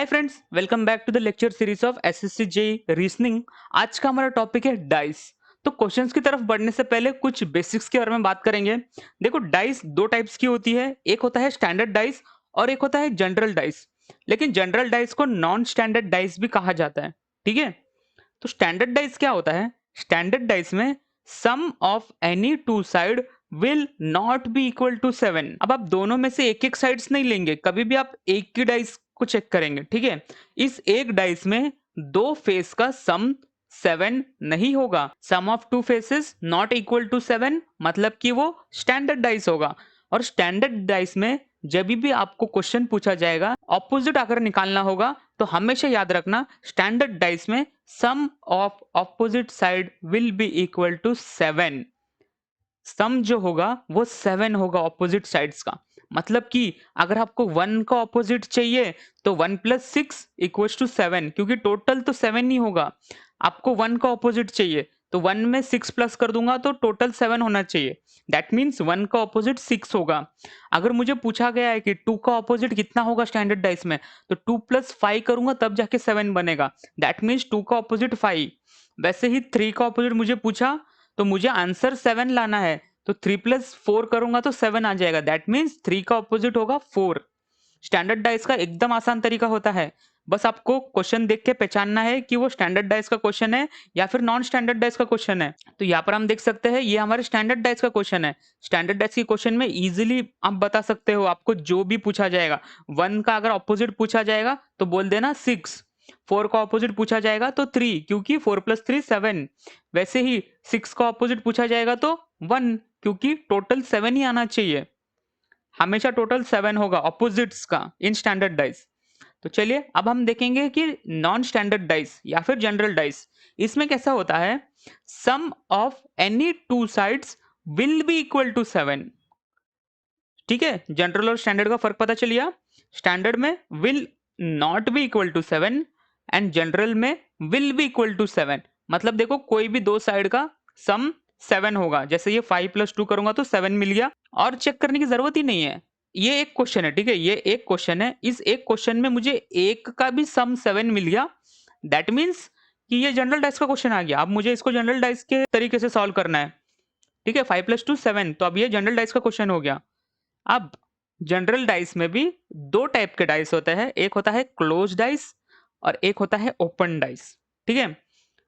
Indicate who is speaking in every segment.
Speaker 1: Hi friends, welcome back to the lecture series of SSC JEE reasoning. आज का हमारा topic है dice. तो क्वेश्चंस की तरफ बढ़ने से पहले कुछ बेसिक्स के बारे में बात करेंगे। देखो, डाइस दो टाइप्स की होती है, एक होता है स्टैंडर्ड डाइस और एक होता है जनरल डाइस। लेकिन जनरल डाइस को नॉन स्टैंडर्ड डाइस भी कहा जाता है। ठीक है, तो स्टैंडर्ड डाइस क्या होता है? स्टैंडर्ड डाइस में sum of any two side will not be equal to 7। अब आप दोनों में से एक एक साइड्स नहीं लेंगे, कभी भी आप एक की डाइस को चेक करेंगे। ठीक है, इस एक डाइस में दो फेस का सम 7 नहीं होगा। Sum of two faces not equal to 7 मतलब कि वो स्टैंडर्ड डाइस होगा। और स्टैंडर्ड डाइस में जब भी आपको क्वेश्चन पूछा जाएगा, ऑपोजिट आकर निकालना होगा, तो हमेशा याद रखना स्टैंडर्ड डाइस में sum of opposite side will be equal to 7। Sum जो होगा वो 7 होगा ऑपोजिट साइड्स का। मतलब कि अगर आपको 1 का ऑपोजिट चाहिए तो 1 प्लस 6 इक्वल्स टू 7, क्योंकि टोटल तो 7 ही होगा। आपको 1 का ऑपोजिट चाहिए तो 1 में 6 प्लस कर दूंगा तो टोटल 7 होना चाहिए। दैट मीन्स 1 का ऑपोजिट 6 होगा। अगर मुझे पूछा गया है कि 2 का ऑपोजिट कितना होगा स्टैंडर्ड डाइस में, तो 2 प्लस 5 करूंगा तब जाके 7 बनेगा। दैट मीन्स 2 का ऑपोजिट 5। वैसे ही 3 का ऑपोजिट मुझे पूछा तो मुझे आंसर 7 लाना है, तो 3 प्लस 4 करूंगा तो 7 आ जाएगा। दैट मीन्स 3 का ऑपोजिट होगा 4। स्टैंडर्ड डाइस का एकदम आसान तरीका होता है, बस आपको क्वेश्चन देख के पहचानना है कि वो स्टैंडर्ड डाइस का क्वेश्चन है या फिर नॉन स्टैंडर्ड डाइस का क्वेश्चन है। तो यहाँ पर हम देख सकते हैं, ये हमारे स्टैंडर्ड डाइस का क्वेश्चन है। स्टैंडर्ड डाइस के क्वेश्चन में इजीली आप बता सकते हो, आपको जो भी पूछा जाएगा। 1 का अगर ऑपोजिट पूछा जाएगा तो बोल देना 6। 4 का ऑपोजिट पूछा जाएगा तो 3, क्योंकि 4 प्लस 3 7। वैसे ही 6 का ऑपोजिट पूछा जाएगा तो 1, क्योंकि टोटल 7 ही आना चाहिए। हमेशा टोटल 7 होगा ऑपोजिट्स का इन स्टैंडर्ड डाइस। तो चलिए अब हम देखेंगे कि नॉन स्टैंडर्ड डाइस या फिर जनरल डाइस, इसमें कैसा होता है। Sum of any two sides will be equal to 7। ठीक है, जनरल और स्टैंडर्ड का फर्क पता चलिए। स्टैंडर्ड में will not be equal to 7 and general में विल बी इक्वल टू 7। मतलब देखो, कोई भी दो साइड का सम 7 होगा। जैसे ये 5 प्लस 2 करूंगा तो 7 मिल गया, और चेक करने की जरूरत ही नहीं है। ये एक क्वेश्चन है, ठीक है, ये एक क्वेश्चन है। इस एक क्वेश्चन में मुझे एक का भी सम 7 मिल गया। दैट मीन्स कि ये जनरल डाइस का क्वेश्चन आ गया। अब मुझे इसको जनरल डाइस के तरीके से सॉल्व करना है। ठीक है, 5 प्लस 2 7, तो अब ये जनरल डाइस का क्वेश्चन हो गया। अब जनरल डाइस में भी दो टाइप के डाइस होते हैं, एक होता है क्लोज डाइस और एक होता है ओपन डाइस। ठीक है,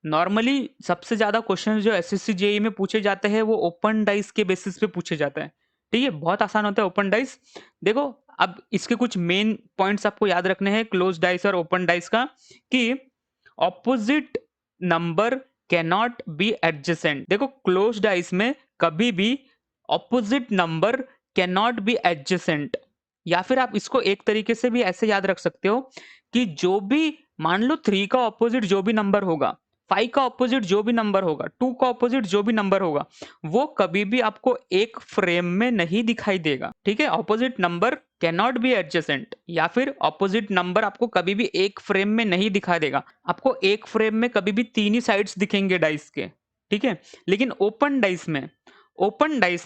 Speaker 1: नॉर्मली सबसे ज्यादा क्वेश्चन जो एसएससी जेईई में पूछे जाते हैं वो ओपन डाइस के बेसिस पे पूछे जाते हैं। ठीक है, बहुत आसान होता है ओपन डाइस। देखो, अब इसके कुछ मेन पॉइंट्स आपको याद रखने हैं क्लोज डाइस और ओपन डाइस का, कि opposite number can not be adjacent. देखो, क्लोज डाइस में कभी भी opposite number can not be adjacent. या फिर आप इसको एक तरीके से भी ऐसे याद रख सकते हो कि जो भी, मान लो 3 का ऑपोजिट जो भी नंबर होगा, 5 का ऑपोजिट जो भी नंबर होगा, 2 का ऑपोजिट जो भी नंबर होगा, वो कभी भी आपको एक फ्रेम में नहीं दिखाई देगा। ठीक है, opposite number can not be adjacent, या फिर ऑपोजिट नंबर आपको कभी भी एक फ्रेम में नहीं दिखा देगा। आपको एक फ्रेम में कभी भी तीन ही साइड्स दिखेंगे डाइस के। ठीक है, लेकिन ओपन डाइस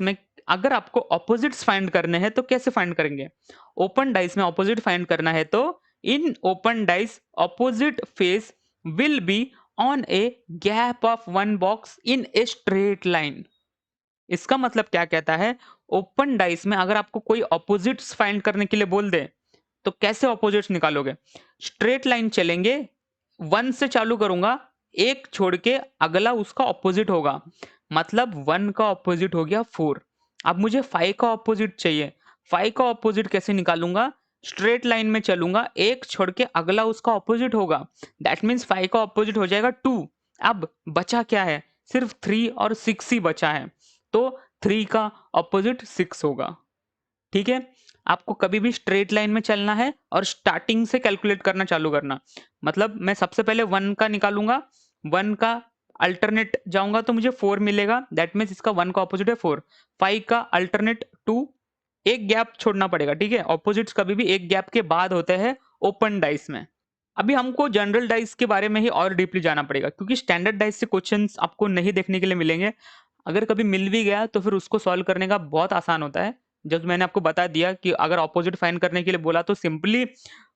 Speaker 1: में अगर आपको ऑपोजिट्स फाइंड करने हैं तो कैसे फाइंड करेंगे? ओपन डाइस में ऑपोजिट फाइंड करना है तो in open dice opposite face will be on a gap of one box in a straight line. इसका मतलब क्या कहता है? ओपन डाइस में अगर आपको कोई ऑपोजिट्स फाइंड करने के लिए बोल दे तो कैसे ऑपोजिट्स निकालोगे? स्ट्रेट लाइन चलेंगे, 1 से चालू करूंगा, एक छोड़ के अगला उसका ऑपोजिट होगा। मतलब 1 का ऑपोजिट हो गया 4। अब मुझे 5 का ऑपोजिट चाहिए। 5 का ऑपोजिट कैसे निकालूंगा? स्ट्रेट लाइन में चलूंगा, एक छोड़ के अगला उसका ऑपोजिट होगा। दैट मीन्स 5 का ऑपोजिट हो जाएगा 2। अब बचा क्या है? सिर्फ 3 और 6 ही बचा है, तो 3 का ऑपोजिट 6 होगा। ठीक है, आपको कभी भी स्ट्रेट लाइन में चलना है और स्टार्टिंग से कैलकुलेट करना चालू करना। मतलब मैं सबसे पहले 1 का निकालूंगा, 1 का अल्टरनेट जाऊंगा तो मुझे 4 मिलेगा। दैट मीन्स इसका 1 का ऑपोजिट है 4। 5 का अल्टरनेट 2, एक गैप छोड़ना पड़ेगा। ठीक है, ऑपोजिट्स कभी भी एक गैप के बाद होते हैं ओपन डाइस में। अभी हमको जनरल डाइस के बारे में ही और डीपली जाना पड़ेगा, क्योंकि स्टैंडर्ड डाइस से क्वेश्चंस आपको नहीं देखने के लिए मिलेंगे। अगर कभी मिल भी गया तो फिर उसको सॉल्व करने का बहुत आसान होता है। जब मैंने आपको बता दिया कि अगर ऑपोजिट फाइंड करने के लिए बोला तो सिंपली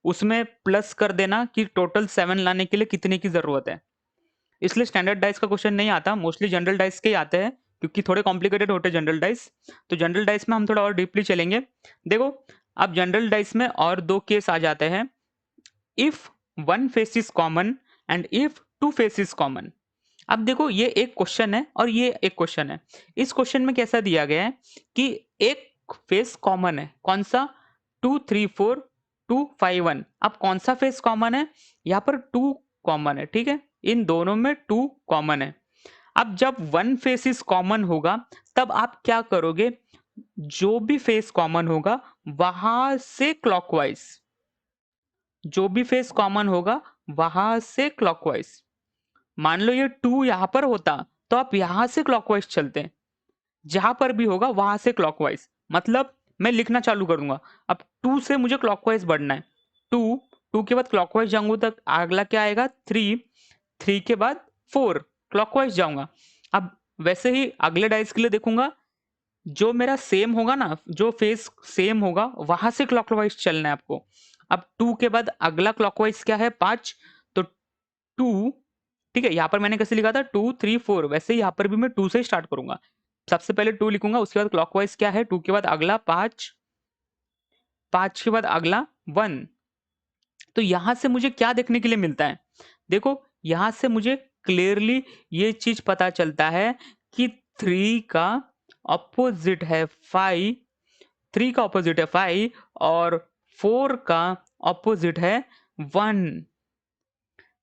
Speaker 1: उसमें प्लस कर देना कि टोटल 7 लाने के लिए कितने की ज़रूरत है। इसलिए स्टैंडर्ड डाइस का क्वेश्चन नहीं आता, मोस्टली जनरल डाइस के ही आते हैं क्योंकि थोड़े कॉम्प्लिकेटेड होते हैं जनरल डाइस। तो जनरल डाइस में हम थोड़ा और डीपली चलेंगे। देखो, अब जनरल डाइस में और 2 केस आ जाते हैं। If 1 face is common and if 2 face is common. अब देखो, ये एक क्वेश्चन है और ये एक क्वेश्चन है। इस क्वेश्चन में कैसा दिया गया है कि एक फेस कॉमन है, कौन सा? 2 3 4 2 5 1। अब कौन सा फेस कॉमन है? यहाँ पर 2 कॉमन है, ठीक है, इन दोनों में 2 कॉमन है। अब जब 1 फेस इज कॉमन होगा तब आप क्या करोगे? जो भी फेस कॉमन होगा वहां से क्लॉकवाइज, जो भी फेस कॉमन होगा वहां से क्लॉकवाइज। मान लो ये 2 यहां पर होता तो आप यहां से क्लॉकवाइज चलते, जहां पर भी होगा वहां से क्लॉकवाइज। मतलब मैं लिखना चालू करूंगा, अब 2 से मुझे क्लॉकवाइज बढ़ना है। 2, 2 के बाद क्लॉकवाइज जाऊंगा तक अगला क्या आएगा? 3, 3 के बाद 4, क्लॉकवाइज जाऊंगा। अब वैसे ही अगले डाइस के लिए देखूंगा, जो मेरा सेम होगा ना, जो फेस सेम होगा वहां से क्लॉकवाइज चलना है आपको। अब 2 के बाद अगला क्लॉकवाइज क्या है? 5। तो 2, ठीक है, यहाँ पर मैंने कैसे लिखा था? 2 3 4, वैसे ही यहाँ पर भी मैं 2 से ही स्टार्ट करूंगा। सबसे पहले 2 लिखूंगा, उसके बाद क्लॉकवाइज क्या है? 2 के बाद अगला 5, 5 के बाद अगला 1। तो यहां से मुझे क्या देखने के लिए मिलता है? देखो, यहां से मुझे क्लियरली ये चीज पता चलता है कि 3 का ऑपोजिट है 5, 3 का ऑपोजिट है 5 और 4 का ऑपोजिट है 1।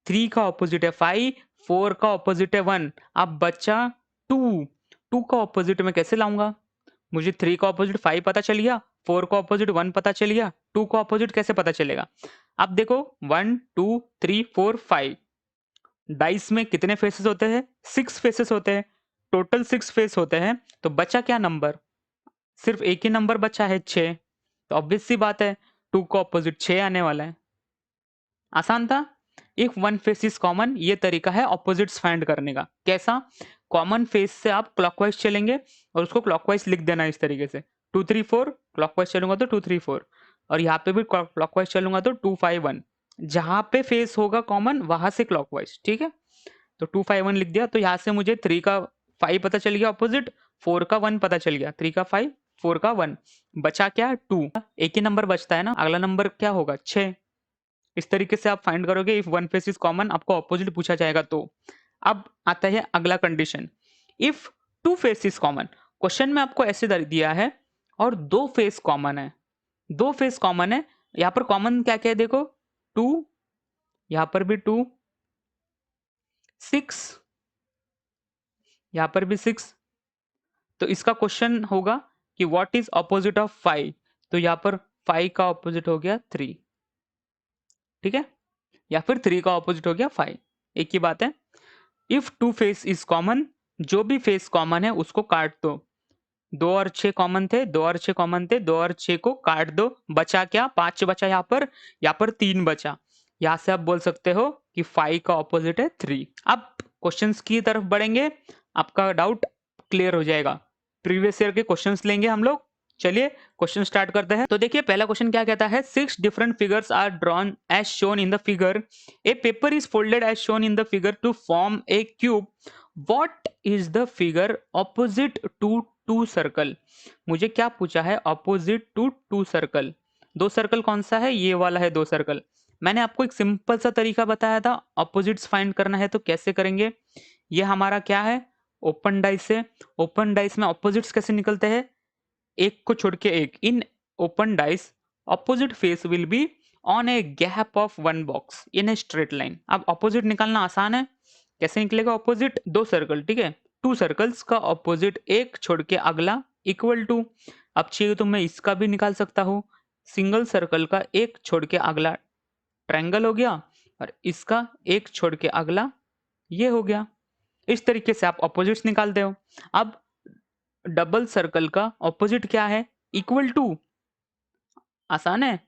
Speaker 1: 3 का ऑपोजिट है 5, 4 का ऑपोजिट है 1। अब बचा 2, 2 का ऑपोजिट मैं कैसे लाऊंगा? मुझे 3 का ऑपोजिट 5 पता चल गया, 4 का ऑपोजिट 1 पता चल गया, 2 का ऑपोजिट कैसे पता चलेगा? अब देखो, 1 2 3 4 5 डाइस में कितने फेसेस होते हैं? 6 फेसेस होते हैं। टोटल 6 फेस होते हैं। तो बचा क्या नंबर? सिर्फ एक ही नंबर बचा है, 6। तो ऑब्वियस सी बात है 2 का ऑपोजिट 6 आने वाला है। आसान था। If one face is common, ये तरीका है ऑपोजिट्स फाइंड करने का। कैसा? कॉमन फेस से आप क्लॉकवाइज चलेंगे और उसको क्लॉकवाइज लिख देना इस तरीके से, 2 3 4, क्लॉकवाइज चलूंगा तो 2 3 4, और यहाँ पे भी क्लॉकवाइज चलूंगा तो 2 5 1। जहां पे फेस होगा कॉमन वहां से क्लॉकवाइज, ठीक है। तो 2 5 1 लिख दिया, तो यहाँ से मुझे 3 का 5 पता चल गया ऑपोजिट, 4 का 1 पता चल गया, 3 का 5, 4 का 1। बचा क्या? 2। एक ही नंबर बचता है ना, अगला नंबर क्या होगा? 6। इस तरीके से आप फाइंड करोगे if one face is common, आपको ऑपोजिट पूछा जाएगा तो। अब आता है अगला condition, if 2 face is common. Question में आपको ऐसे दिया है और 2 फेस कॉमन है, 2 फेस कॉमन है। यहाँ पर कॉमन क्या क्या है देखो, 2, यहाँ पर भी 2, 6, यहाँ पर भी 6। तो इसका क्वेश्चन होगा कि व्हाट इज ऑपोजिट ऑफ 5। तो यहाँ पर 5 का ऑपोजिट हो गया 3, ठीक है, या फिर 3 का ऑपोजिट हो गया 5, एक ही बात है। इफ 2 फेस इज कॉमन, जो भी फेस कॉमन है उसको काट दो। 2 और 6 कॉमन थे, 2 और 6 कॉमन थे, 2 और 6 को काट दो। बचा क्या? 5 बचा यहाँ पर 3 बचा। यहाँ से आप बोल सकते हो कि 5 का ऑपोजिट है 3। अब क्वेश्चंस की तरफ बढ़ेंगे, आपका डाउट क्लियर हो जाएगा। प्रीवियस ईयर के क्वेश्चंस लेंगे हम लोग। चलिए क्वेश्चन स्टार्ट करते हैं। तो देखिए पहला क्वेश्चन क्या कहता है, 6 different figures are drawn as shown in the figure, a paper is folded as shown in the figure to form a cube, what is the figure opposite to 2 circle. मुझे क्या पूछा है? Opposite to 2 circle. 2 सर्कल कौन सा है? ये वाला है 2 सर्कल। मैंने आपको एक सिंपल सा तरीका बताया था, ऑपोजिट्स फाइंड करना है तो कैसे करेंगे। ये हमारा क्या है? ओपन डाइस है। ओपन डाइस में ऑपोजिट्स कैसे निकलते हैं? एक को छोड़ के एक। In open dice opposite face will be on a gap of 1 box in a straight line. अब ऑपोजिट निकालना आसान है। कैसे निकलेगा ऑपोजिट? 2 सर्कल, ठीक है, 2 सर्कल्स का ऑपोजिट एक छोड़ के अगला इक्वल टू। अब चाहिए तो मैं इसका भी निकाल सकता हूँ। सिंगल सर्कल का एक छोड़ के अगला ट्रायंगल हो गया और इसका एक छोड़ के अगला ये हो गया। इस तरीके से आप ऑपोजिट्स निकालते हो। अब डबल सर्कल का ऑपोजिट क्या है? Equal to. आसान है,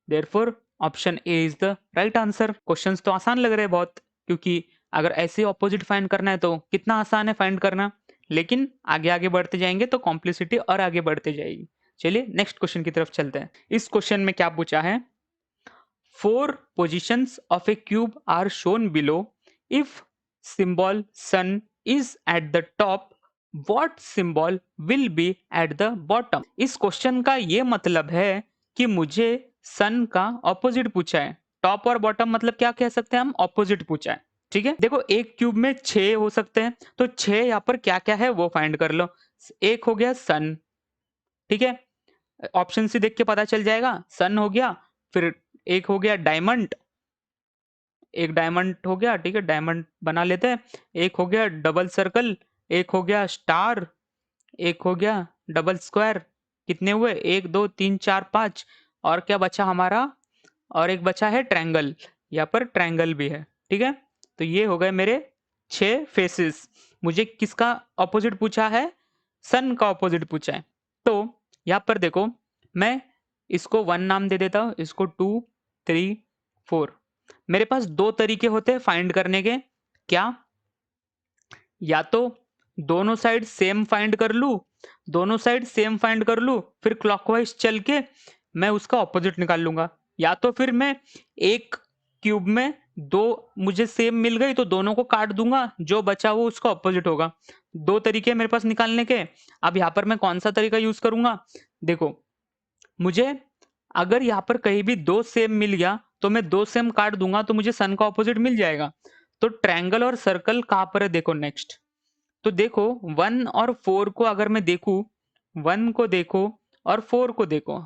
Speaker 1: therefore option A is the right answer. Questions तो आसान लग रहे हैं बहुत, क्योंकि अगर ऐसे ऑपोजिट फाइंड करना है तो कितना आसान है फाइंड करना। लेकिन आगे आगे बढ़ते जाएंगे तो कॉम्प्लिसिटी और आगे बढ़ते जाएगी। चलिए नेक्स्ट क्वेश्चन की तरफ चलते हैं। इस क्वेश्चन में क्या पूछा है, 4 positions of a cube are shown below. If symbol sun is at the top, what symbol will be at the bottom? इस क्वेश्चन का ये मतलब है कि मुझे सन का ऑपोजिट पूछा है। टॉप और बॉटम मतलब क्या कह सकते हैं हम, ऑपोजिट पूछा है। ठीक है, देखो एक क्यूब में 6 हो सकते हैं, तो 6 यहाँ पर क्या क्या है वो फाइंड कर लो। एक हो गया सन, ठीक है, ऑप्शन सी देख के पता चल जाएगा, सन हो गया। फिर एक हो गया डायमंड, एक डायमंड हो गया, ठीक है, डायमंड बना लेते हैं। एक हो गया डबल सर्कल, एक हो गया स्टार, एक हो गया डबल स्क्वायर। कितने हुए, 1 2 3 4 5, और क्या बचा हमारा, और एक बचा है ट्रायंगल, यहाँ पर ट्रायंगल भी है। ठीक है, तो ये हो गए मेरे 6 फेसेस। मुझे किसका ऑपोजिट पूछा है, सन का ऑपोजिट पूछा है। तो यहाँ पर देखो, मैं इसको 1 नाम दे देता हूँ, इसको 2 3 4। मेरे पास 2 तरीके होते हैं फाइंड करने के। क्या, या तो दोनों साइड सेम फाइंड कर लूँ, दोनों साइड सेम फाइंड कर लूँ, फिर क्लॉकवाइज चल के मैं उसका ऑपोजिट निकाल लूँगा। या तो फिर मैं एक क्यूब में 2 मुझे सेम मिल गई तो दोनों को काट दूँगा, जो बचा वो उसका ऑपोजिट होगा। 2 तरीके हैं मेरे पास निकालने के। अब यहाँ पर मैं कौन-सा तरीका यूज़ करूँगा? देखो, मुझे अगर यहाँ पर कहीं भी 2 सेम मिल गया, तो मैं 2 सेम काट दूँगा तो मुझे सन का ऑपोजिट मिल जाएगा। तो ट्रायंगल और सर्कल कहाँ पर है देखो नेक्स्ट। तो देखो 1 और 4 को अगर मैं देखूँ, 1 को देखो और 4 को देखो,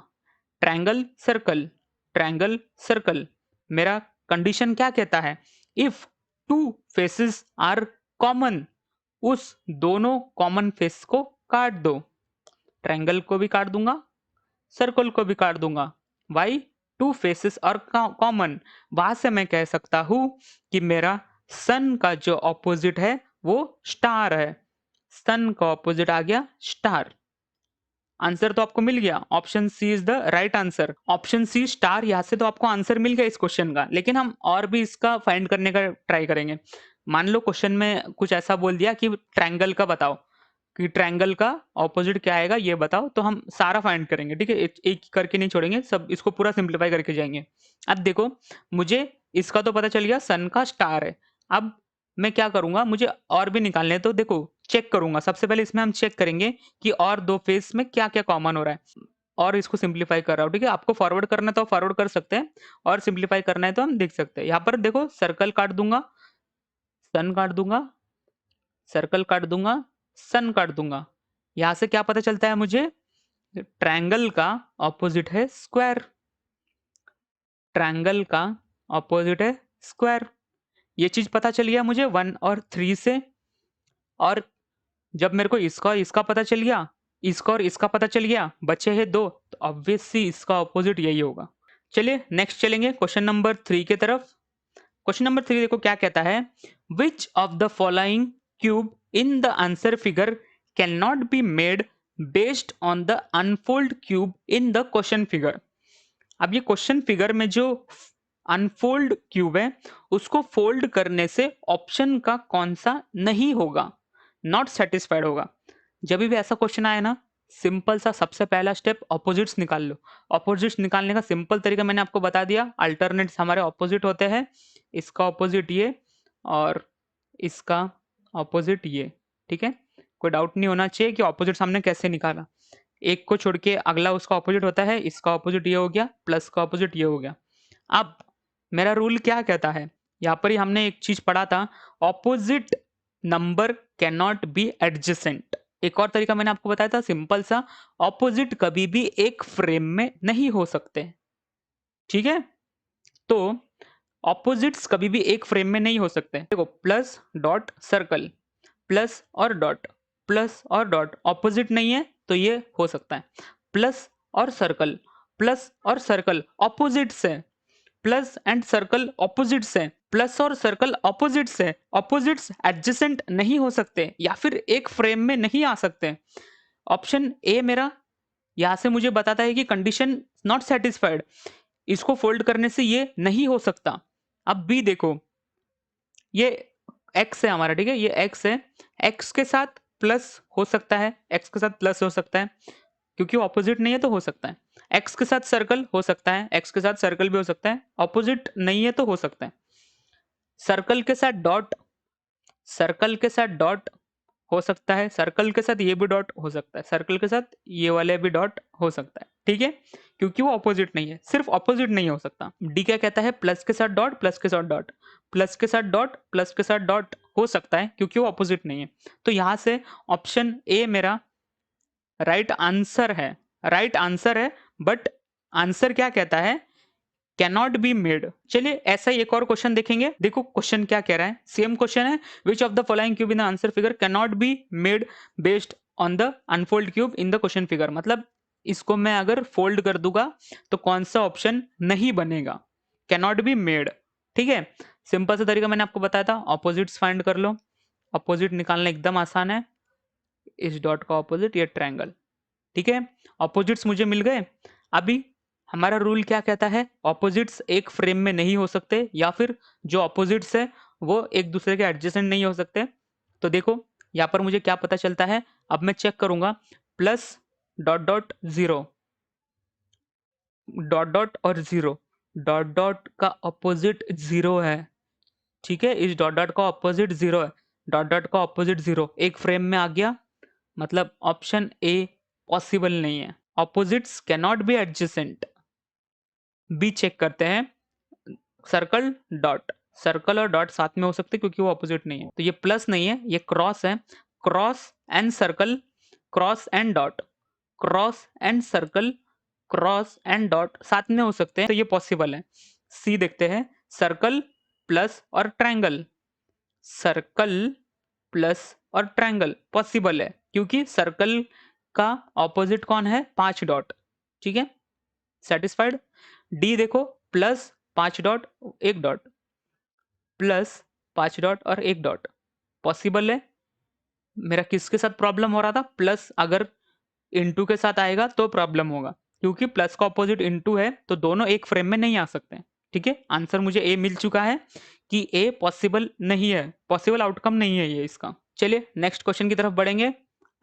Speaker 1: ट्रायंगल सर्कल, ट्रायंगल सर्कल। मेरा कंडीशन क्या कहता है, इफ 2 फेसेस आर कॉमन, उस दोनों कॉमन फेस को काट दो। ट्रायंगल को भी काट दूंगा, सर्कल को भी काट दूंगा। Why, 2 faces are common. वहां से मैं कह सकता हूं कि मेरा सन का जो ऑपोजिट है वो स्टार है। सन का ऑपोजिट आ गया स्टार। आंसर तो आपको मिल गया, option C is the right answer. Option C star, यहाँ से तो आपको आंसर मिल गया इस क्वेश्चन का, लेकिन हम और भी इसका फाइंड करने का ट्राई करेंगे। मान लो क्वेश्चन में कुछ ऐसा बोल दिया कि ट्रायंगल का बताओ, कि ट्रायंगल का ऑपोजिट क्या आएगा ये बताओ, तो हम सारा फाइंड करेंगे। ठीक है, एक एक करके नहीं छोड़ेंगे, सब इसको पूरा सिंप्लीफाई करके जाएंगे। अब देखो, मुझे इसका तो पता चल गया सन का स्टार है। अब मैं क्या करूंगा, मुझे और भी निकालने हैं, तो देखो चेक करूंगा। सबसे पहले इसमें हम चेक करेंगे कि और 2 फेस में क्या क्या कॉमन हो रहा है, और इसको सिंप्लीफाई कर रहा हूँ। ठीक है, आपको फॉरवर्ड करना है तो फॉरवर्ड कर सकते हैं, और सिंप्लीफाई करना है तो हम देख सकते हैं। यहाँ पर देखो सर्कल काट दूंगा, सन काट दूंगा, सर्कल काट दूंगा, सन काट दूंगा। यहां से क्या पता चलता है मुझे, ट्रायंगल का ऑपोजिट है स्क्वायर, ट्रायंगल का ऑपोजिट है स्क्वायर। ये चीज पता चल गया मुझे 1 और 3 से। और जब मेरे को इसका और इसका पता चल गया, इसका और इसका पता चल गया, बचे हैं 2, तो ऑब्वियसली इसका ऑपोजिट यही होगा। चलिए नेक्स्ट चलेंगे क्वेश्चन नंबर 3 की तरफ। क्वेश्चन नंबर 3 देखो क्या कहता है, which of the following cube in the answer figure can not be made based on the unfold cube in the question figure. अब ये क्वेश्चन फिगर में जो अनफोल्ड क्यूब है उसको फोल्ड करने से ऑप्शन का कौन सा नहीं होगा, नॉट सेटिस्फाइड होगा। जब भी ऐसा क्वेश्चन आए ना, सिंपल सा सबसे पहला स्टेप ऑपोजिट्स निकाल लो। ऑपोजिट्स निकालने का सिंपल तरीका मैंने आपको बता दिया, अल्टरनेट्स हमारे ऑपोजिट होते हैं। इसका ऑपोजिट ये और इसका ऑपोजिट ये। ठीक है, कोई डाउट नहीं होना चाहिए कि ऑपोजिट सामने कैसे निकाला। एक को छोड़ के अगला उसका ऑपोजिट होता है, इसका ऑपोजिट ये हो गया, प्लस का ऑपोजिट ये हो गया। अब मेरा रूल क्या कहता है, यहाँ पर ही हमने एक चीज पढ़ा था, opposite number can not be adjacent. एक और तरीका मैंने आपको बताया था सिंपल सा, ऑपोजिट कभी भी एक फ्रेम में नहीं हो सकते। ठीक है, तो ऑपोजिट्स कभी भी एक फ्रेम में नहीं हो सकते। देखो प्लस डॉट सर्कल, प्लस और डॉट, प्लस और डॉट ऑपोजिट नहीं है तो ये हो सकता है। प्लस और सर्कल, प्लस और सर्कल ऑपोजिट्स है, प्लस एंड सर्कल ऑपोजिट्स है, प्लस और सर्कल ऑपोजिट्स है। ऑपोजिट्स एडजेसेंट नहीं हो सकते या फिर एक फ्रेम में नहीं आ सकते। ऑप्शन ए मेरा यहां से मुझे बताता है कि कंडीशन नॉट सेटिस्फाइड, इसको फोल्ड करने से ये नहीं हो सकता। अब बी देखो, ये एक्स है हमारा, ठीक है, ये एक्स है, एक्स के साथ प्लस हो सकता है, एक्स के साथ प्लस हो सकता है, क्योंकि वो ऑपोजिट नहीं है तो हो सकता है। एक्स के साथ सर्कल हो सकता है, एक्स के साथ सर्कल भी हो सकता है, ऑपोजिट नहीं है तो हो सकता है। सर्कल के साथ डॉट, सर्कल के साथ डॉट हो सकता है, सर्कल के साथ ये भी डॉट हो सकता है, सर्कल के साथ ये वाले भी डॉट हो सकता है, ठीक है, क्योंकि वो ऑपोजिट नहीं है, सिर्फ ऑपोजिट नहीं हो सकता। डी क्या कहता है, प्लस के साथ डॉट, प्लस के साथ डॉट, प्लस के साथ डॉट, प्लस के साथ डॉट हो सकता है क्योंकि वो ऑपोजिट नहीं है। तो यहां से ऑप्शन ए मेरा राइट आंसर है, राइट आंसर है। बट आंसर क्या कहता है, कैनॉट बी मेड। चलिए ऐसा ही एक और क्वेश्चन देखेंगे। देखो क्वेश्चन क्या कह रहा है, सेम क्वेश्चन है, which of the following cube in the answer figure cannot be made based on the unfold cube in the question figure. मतलब इसको मैं अगर फोल्ड कर दूंगा तो कौन सा ऑप्शन नहीं बनेगा, कैनॉट बी मेड। ठीक है, सिंपल सा तरीका मैंने आपको बताया था, ऑपोजिट्स फाइंड कर लो। ऑपोजिट निकालना एकदम आसान है, इस डॉट का ऑपोजिट ये ट्रायंगल। ठीक है, ऑपोजिट्स मुझे मिल गए। अभी हमारा रूल क्या कहता है, ऑपोजिट्स एक फ्रेम में नहीं हो सकते, या फिर जो ऑपोजिट्स है वो एक दूसरे के एडजेसेंट नहीं हो सकते। तो देखो यहाँ पर मुझे क्या पता चलता है, अब मैं चेक करूंगा, plus dot dot zero, dot dot और जीरो, डॉट डॉट का ऑपोजिट जीरो है। ठीक है, इस डॉट डॉट का ऑपोजिट जीरो है, डॉट डॉट का ऑपोजिट जीरो एक फ्रेम में आ गया, मतलब ऑप्शन ए पॉसिबल नहीं है। Opposites can not be adjacent. B check करते हैं, सर्कल डॉट, सर्कल और डॉट साथ में हो सकते क्योंकि वो ऑपोजिट नहीं है। तो ये प्लस नहीं है, ये क्रॉस है, cross and circle, cross and dot, cross and circle, cross and dot साथ में हो सकते हैं, तो ये पॉसिबल है। सी देखते हैं, सर्कल प्लस और ट्रायंगल, सर्कल प्लस और ट्रायंगल पॉसिबल है क्योंकि सर्कल का ऑपोजिट कौन है, 5 डॉट। ठीक है, सेटिस्फाइड। डी देखो, plus 5 dot, 1 dot, plus 5 dot और 1 डॉट पॉसिबल है। मेरा किसके साथ प्रॉब्लम हो रहा था, प्लस अगर इनटू के साथ आएगा तो प्रॉब्लम होगा, क्योंकि प्लस का ऑपोजिट इनटू है तो दोनों एक फ्रेम में नहीं आ सकते। ठीक है, आंसर मुझे ए मिल चुका है कि ए पॉसिबल नहीं है, पॉसिबल आउटकम नहीं है ये इसका। चलिए नेक्स्ट क्वेश्चन की तरफ बढ़ेंगे।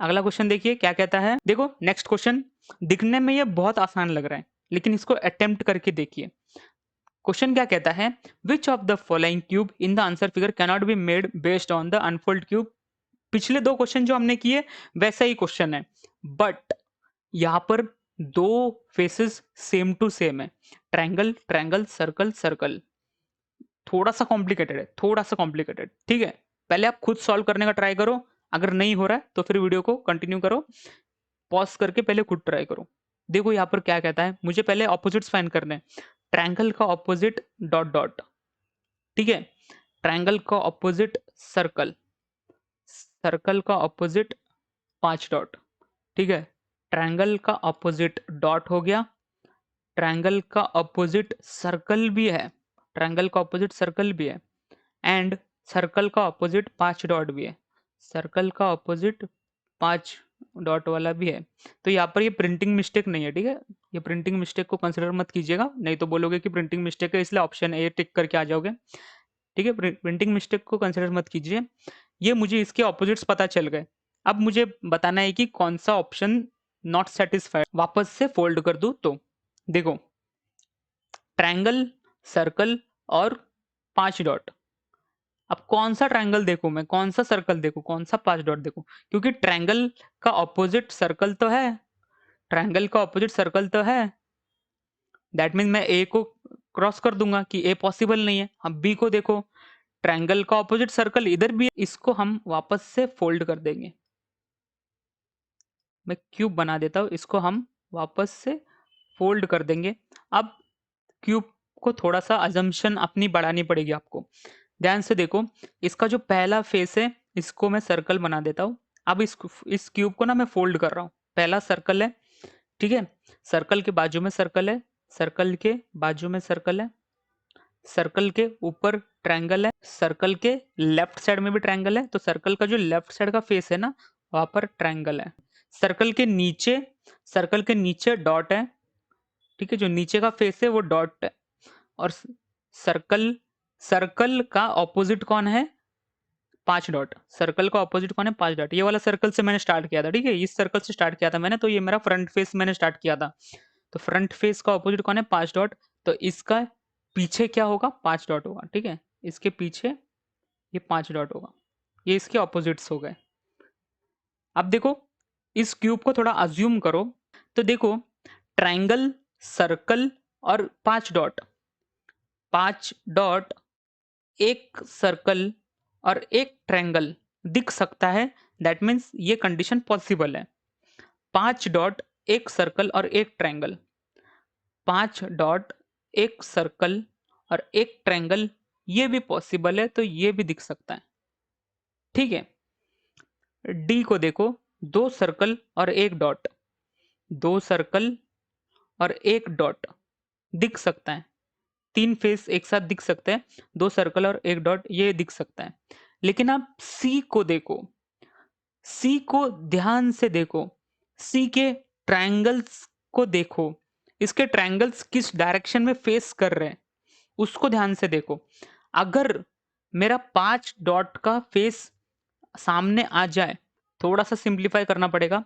Speaker 1: अगला क्वेश्चन देखिए क्या कहता है। देखो नेक्स्ट क्वेश्चन दिखने में ये बहुत आसान लग रहा है, लेकिन इसको अटेम्प्ट करके देखिए। क्वेश्चन क्या कहता है, which of the following cube in the answer figure cannot be made based on the unfold cube. पिछले दो क्वेश्चन जो हमने किए वैसा ही क्वेश्चन है, बट यहां पर दो फेसेस सेम टू सेम है, ट्रायंगल ट्रायंगल, सर्कल सर्कल। थोड़ा सा कॉम्प्लिकेटेड है, थोड़ा सा कॉम्प्लिकेटेड। ठीक है, पहले आप खुद सॉल्व करने का ट्राई करो, अगर नहीं हो रहा है तो फिर वीडियो को कंटिन्यू करो, पॉज करके पहले खुद ट्राई करो। देखो यहाँ पर क्या कहता है, मुझे पहले ऑपोजिट्स फाइंड करने हैं। ट्रायंगल का ऑपोजिट डॉट डॉट, ठीक है, ट्रायंगल का ऑपोजिट सर्कल, सर्कल का ऑपोजिट 5 डॉट। ठीक है, ट्रायंगल का ऑपोजिट डॉट हो गया, ट्रायंगल का ऑपोजिट सर्कल भी है, ट्रायंगल का ऑपोजिट सर्कल भी है, एंड सर्कल का ऑपोजिट 5 डॉट भी है, सर्कल का ऑपोजिट 5 डॉट वाला भी है। तो यहाँ पर ये प्रिंटिंग मिस्टेक नहीं है, ठीक है, ये प्रिंटिंग मिस्टेक को कंसिडर मत कीजिएगा, नहीं तो बोलोगे कि प्रिंटिंग मिस्टेक है इसलिए ऑप्शन ए टिक करके आ जाओगे। ठीक है, प्रिंटिंग मिस्टेक को कंसिडर मत कीजिए। ये मुझे इसके ऑपोजिट्स पता चल गए। अब मुझे बताना है कि कौन सा ऑप्शन नॉट सेटिस्फाइड, वापस से फोल्ड कर दूं तो देखो, ट्रायंगल, सर्कल और 5 डॉट। अब कौन सा ट्रायंगल देखूं मैं, कौन सा सर्कल देखूं, कौन सा 5 डॉट देखूं, क्योंकि ट्रायंगल का ऑपोजिट सर्कल तो है, ट्रायंगल का ऑपोजिट सर्कल तो है, दैट मीन मैं ए को क्रॉस कर दूंगा कि ए पॉसिबल नहीं है। अब बी को देखो, ट्रायंगल का ऑपोजिट सर्कल इधर भी है, इसको हम वापस से फोल्ड कर देंगे। मैं क्यूब बना देता हूं, इसको हम वापस से फोल्ड कर देंगे। अब क्यूब को थोड़ा सा अजम्पशन अपनी बढ़ानी पड़ेगी आपको। ध्यान से देखो, इसका जो पहला फेस है इसको मैं सर्कल बना देता हूँ। अब इस क्यूब को ना मैं फोल्ड कर रहा हूँ, पहला सर्कल है, ठीक है, सर्कल के बाजू में सर्कल है, सर्कल के बाजू में सर्कल है, सर्कल के ऊपर ट्रायंगल है, सर्कल के लेफ्ट साइड में भी ट्रायंगल है, तो सर्कल का जो लेफ्ट साइड का फेस है ना वहां पर ट्रायंगल है। सर्कल के नीचे, सर्कल के नीचे डॉट है, ठीक है, जो नीचे का फेस है वो डॉट है। और सर्कल, सर्कल का ऑपोजिट कौन है, 5 डॉट, सर्कल का ऑपोजिट कौन है? 5 डॉट। ये वाला सर्कल से मैंने स्टार्ट किया था, ठीक है? इस सर्कल से स्टार्ट किया था मैंने, तो ये मेरा फ्रंट फेस मैंने स्टार्ट किया था। तो फ्रंट फेस का ऑपोजिट कौन है? 5 डॉट। तो इसका पीछे क्या होगा? 5 डॉट होगा, ठीक है? इसके पीछे ये 5 डॉट होगा। ये इसके ऑपोजिट्स हो गए। अब देखो, इस क्यूब को थोड़ा अज्यूम करो, तो देखो ट्रायंगल, सर्कल और 5 डॉट, 5 डॉट, एक सर्कल और एक ट्रायंगल दिख सकता है, दैट मीन्स ये कंडीशन पॉसिबल है। 5 डॉट, एक सर्कल और एक ट्रायंगल, 5 डॉट, एक सर्कल और एक ट्रायंगल, ये भी पॉसिबल है, तो ये भी दिख सकता है, ठीक है? डी को देखो, 2 सर्कल और 1 डॉट, 2 सर्कल और 1 डॉट दिख सकता है। 3 फेस एक साथ दिख सकते हैं, 2 सर्कल और 1 डॉट ये दिख सकता है। लेकिन आप सी को देखो, सी को ध्यान से देखो, सी के ट्रायंगल्स को देखो, इसके ट्रायंगल्स किस डायरेक्शन में फेस कर रहे हैं, उसको ध्यान से देखो। अगर मेरा 5 डॉट का फेस सामने आ जाए, थोड़ा-सा सिंप्लीफाई करना पड़ेगा।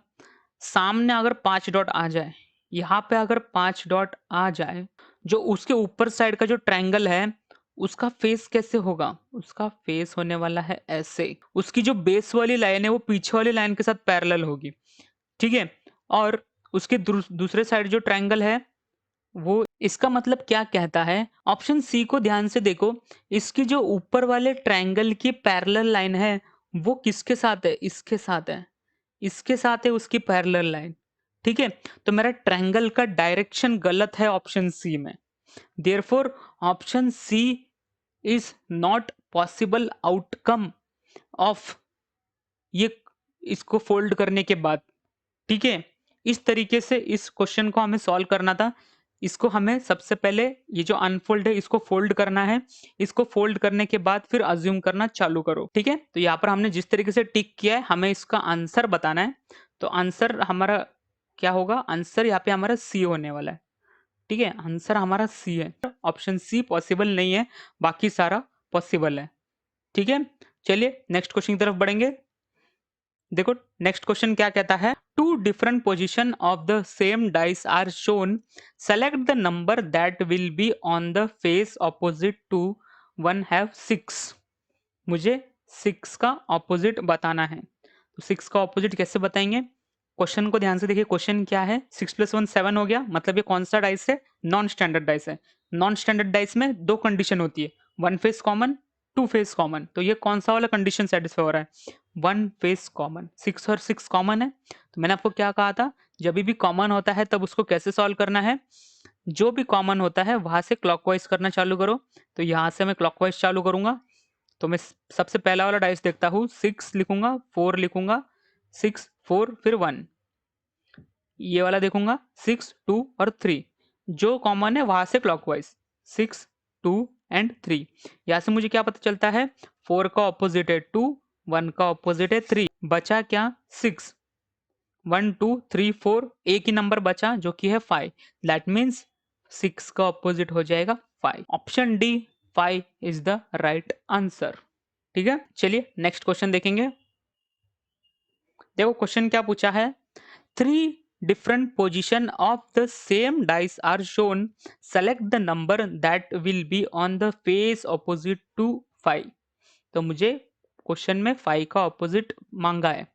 Speaker 1: सामने अगर 5 डॉट आ जाए, यहाँ पे अगर 5 डॉट आ जाए, जो उसके ऊपर साइड का जो ट्रायंगल है, उसका फेस कैसे होगा? उसका फेस होने वाला है ऐसे। उसकी जो बेस वाली लाइन है, वो पीछे वाली लाइन के साथ पैरेलल होगी, ठीक है? और उसके दूसरे साइड जो ट्रायंगल है, वो इसका मतलब क्या कहता है? ऑप्शन सी को ध्यान से देखो, इसकी जो ऊपर वाले ट्रायंगल की पैरेलल लाइन है, वो किसके साथ है? इसके साथ है। इसके साथ है उसकी पैरेलल लाइन, ठीक है? तो मेरा ट्रायंगल का डायरेक्शन गलत है ऑप्शन सी में। Therefore option C is not possible outcome of ये, इसको फोल्ड करने के बाद, ठीक है? इस तरीके से इस क्वेश्चन को हमें सॉल्व करना था। इसको हमें सबसे पहले ये जो अनफोल्ड है इसको फोल्ड करना है। इसको फोल्ड करने के बाद फिर अज्यूम करना चालू करो, ठीक है? तो यहाँ पर हमने जिस तरीके से टिक किया है, हमें इसका आंसर बताना है। तो आंसर हमारा क्या होगा? आंसर यहाँ पे हमारा सी होने वाला है, ठीक है? आंसर हमारा सी है। ऑप्शन सी पॉसिबल नहीं है, बाकी सारा पॉसिबल है, ठीक है? चलिए नेक्स्ट क्वेश्चन की तरफ बढ़ेंगे। देखो नेक्स्ट क्वेश्चन क्या कहता है, two different position of the same dice are shown, select the number that will be on the face opposite to one have 6। मुझे 6 का ऑपोजिट बताना है। तो 6 का ऑपोजिट कैसे बताएंगे? क्वेश्चन को ध्यान से देखिए, क्वेश्चन क्या है? 6 + 1 7 हो गया, मतलब ये कौन सा डाइस है? नॉन स्टैंडर्ड डाइस है। नॉन स्टैंडर्ड डाइस में दो कंडीशन होती है, one face common, two face common. तो ये कौन सा वाला कंडीशन सेटिस्फाई हो रहा है? One face common. 6 और 6 कॉमन है। तो मैंने आपको क्या कहा था, जब भी कॉमन होता है तब उसको कैसे सॉल्व करना है? जो भी कॉमन होता है वहां से क्लॉकवाइज करना चालू करो। तो यहाँ से मैं क्लॉकवाइज चालू करूंगा। तो मैं सबसे पहला वाला डाइस देखता हूँ, 6 लिखूंगा, 4 लिखूंगा, 6 4 फिर 1। ये वाला देखूंगा, 6 2 और 3। जो कॉमन है वहां से क्लॉकवाइज, 6 2 एंड 3। यहाँ से मुझे क्या पता चलता है? 4 का ऑपोजिट है 2, 1 का ऑपोजिट है 3, बचा क्या? 6। 1 2 3 4, एक ही नंबर बचा जो कि है 5। दैट मीन्स 6 का ऑपोजिट हो जाएगा 5। Option D 5 is the right answer, ठीक है? चलिए नेक्स्ट क्वेश्चन देखेंगे। देखो क्वेश्चन क्या पूछा है, three different position of the same dice are shown, select the number that will be on the face opposite to 5। तो मुझे क्वेश्चन में 5 का ऑपोजिट मांगा है,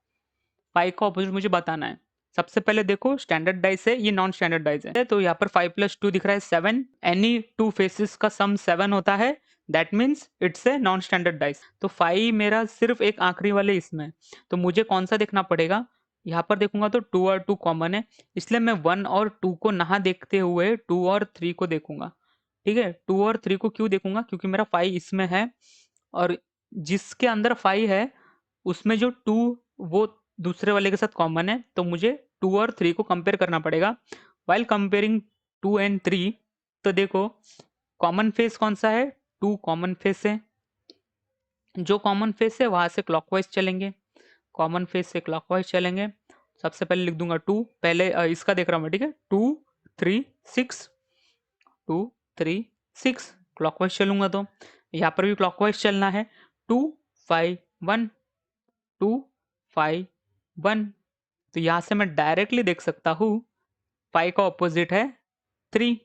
Speaker 1: 5 का ऑपोजिट मुझे बताना है। सबसे पहले देखो स्टैंडर्ड डाइस है, ये नॉन स्टैंडर्ड डाइस है, तो यहाँ पर 5 + 2 दिख रहा है 7। एनी टू फेसेस का सम 7 होता है, that means it's a non standard dice. तो 5 मेरा सिर्फ एक आखिरी वाले इसमें, तो मुझे कौन सा देखना पड़ेगा? यहाँ पर देखूंगा तो 2 और 2 कॉमन है, इसलिए मैं 1 और 2 को ना देखते हुए 2 और 3 को देखूंगा, ठीक है? 2 और 3 को क्यों देखूंगा? क्योंकि मेरा 5 इसमें है, और जिसके अंदर 5 है उसमें जो 2 वो दूसरे वाले के साथ कॉमन है, तो मुझे 2 और 3 को कंपेयर करना पड़ेगा। व्हाइल कंपेयरिंग 2 एंड 3, तो देखो कॉमन फेस कौन सा है? 2 कॉमन फेस है। जो कॉमन फेस है वहां से क्लॉकवाइज चलेंगे, कॉमन फेस से क्लॉकवाइज चलेंगे। सबसे पहले लिख दूंगा 2, पहले इसका देख रहा हूँ मैं, ठीक है? 2 3 6, 2 3 6 क्लॉकवाइज चलूंगा, तो यहाँ पर भी क्लॉकवाइज चलना है। 2 5 1 2 5 1। तो यहाँ से मैं डायरेक्टली देख सकता हूँ 5 का ऑपोजिट है 3।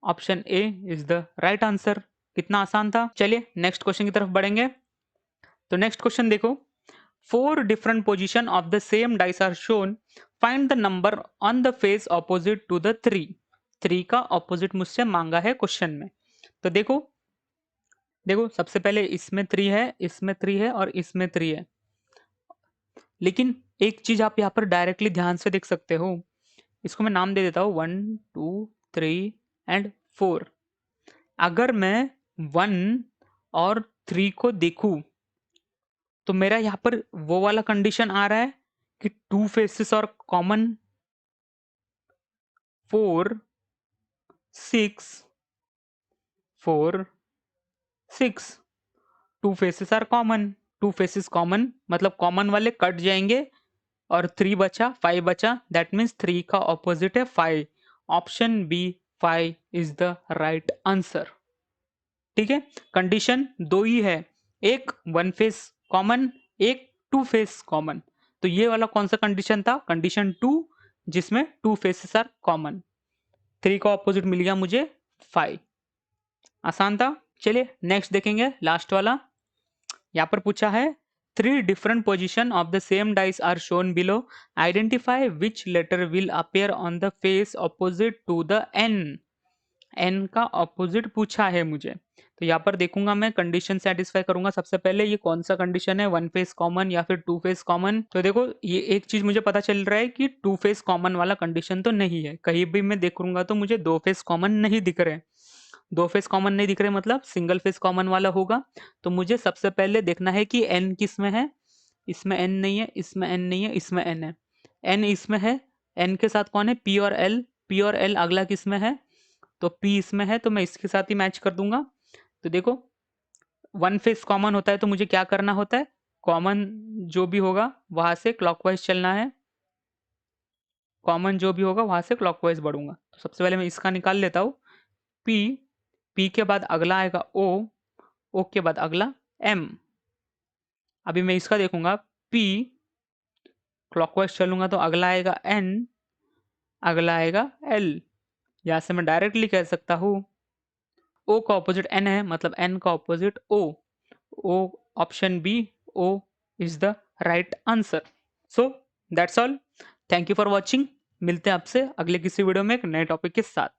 Speaker 1: Option A is the right answer. कितना आसान था। चलिए नेक्स्ट क्वेश्चन की तरफ बढ़ेंगे। तो नेक्स्ट क्वेश्चन देखो, 4 different position of the same dice are shown. Find the number on the face opposite to the 3। 3 का ऑपोजिट मुझसे मांगा है क्वेश्चन में। तो देखो देखो सबसे पहले इसमें 3 है, इसमें 3 है और इसमें 3 है। लेकिन एक चीज आप यहाँ पर डायरेक्टली ध्यान से देख सकते हो। इसको मैं नाम दे देता हूँ 1 2 3 एंड 4। अगर मैं 1 और 3 को देखूं तो मेरा यहाँ पर वो वाला कंडीशन आ रहा है कि 2 फेसेस और common 4 6 4 6। 2 faces are common. 2 faces common मतलब कॉमन वाले कट जाएंगे और 3 बचा 5 बचा, दैट मीन्स 3 का ऑपोजिट है 5। Option B 5 is the right answer. ठीक है, कंडीशन दो ही है, एक 1 फेस कॉमन, एक 2 फेस कॉमन। तो ये वाला कौन सा कंडीशन था, कंडीशन 2, जिसमें 2 फेसेस आर कॉमन। 3 का ऑपोजिट मिल गया मुझे 5। आसान था। चलिए नेक्स्ट देखेंगे, लास्ट वाला। यहाँ पर पूछा है 3 different position of the same dice are shown below. Identify which letter will appear on the face opposite to the n। n का ऑपोजिट पूछा है मुझे। तो यहाँ पर देखूंगा मैं, कंडीशन सेटिस्फाई करूंगा। सबसे पहले ये कौन सा कंडीशन है, 1 फेस कॉमन या फिर 2 फेस कॉमन। तो देखो ये एक चीज मुझे पता चल रहा है कि 2 फेस कॉमन वाला कंडीशन तो नहीं है। कहीं भी मैं देखूंगा तो मुझे 2 फेस कॉमन नहीं दिख रहे। 2 फेस कॉमन नहीं दिख रहे मतलब सिंगल फेस कॉमन वाला होगा। तो मुझे सबसे पहले देखना है कि n किस में है। इसमें n नहीं है, इसमें n नहीं है, इसमें n है। n इसमें है, n के साथ कौन है, p और l। p और l अगला किस में है, तो p इसमें है, तो मैं इसके साथ ही मैच कर दूंगा। तो देखो 1 फेस कॉमन होता है तो मुझे क्या करना होता है, कॉमन जो भी होगा वहां से क्लॉकवाइज चलना है। कॉमन जो भी होगा वहां से क्लॉकवाइज बढ़ूंगा। तो सबसे पहले मैं इसका निकाल लेता हूँ, p। p के बाद अगला आएगा o। o के बाद अगला m। अभी मैं इसका देखूंगा, p क्लॉकवाइज चलूंगा तो अगला आएगा n, अगला आएगा l। यहाँ से मैं डायरेक्टली कह सकता हूँ o का ऑपोजिट n है, मतलब n का opposite o। o option B, o is the right answer. So that's all. Thank you for watching. मिलते हैं आपसे अगले किसी वीडियो में एक नए टॉपिक के साथ।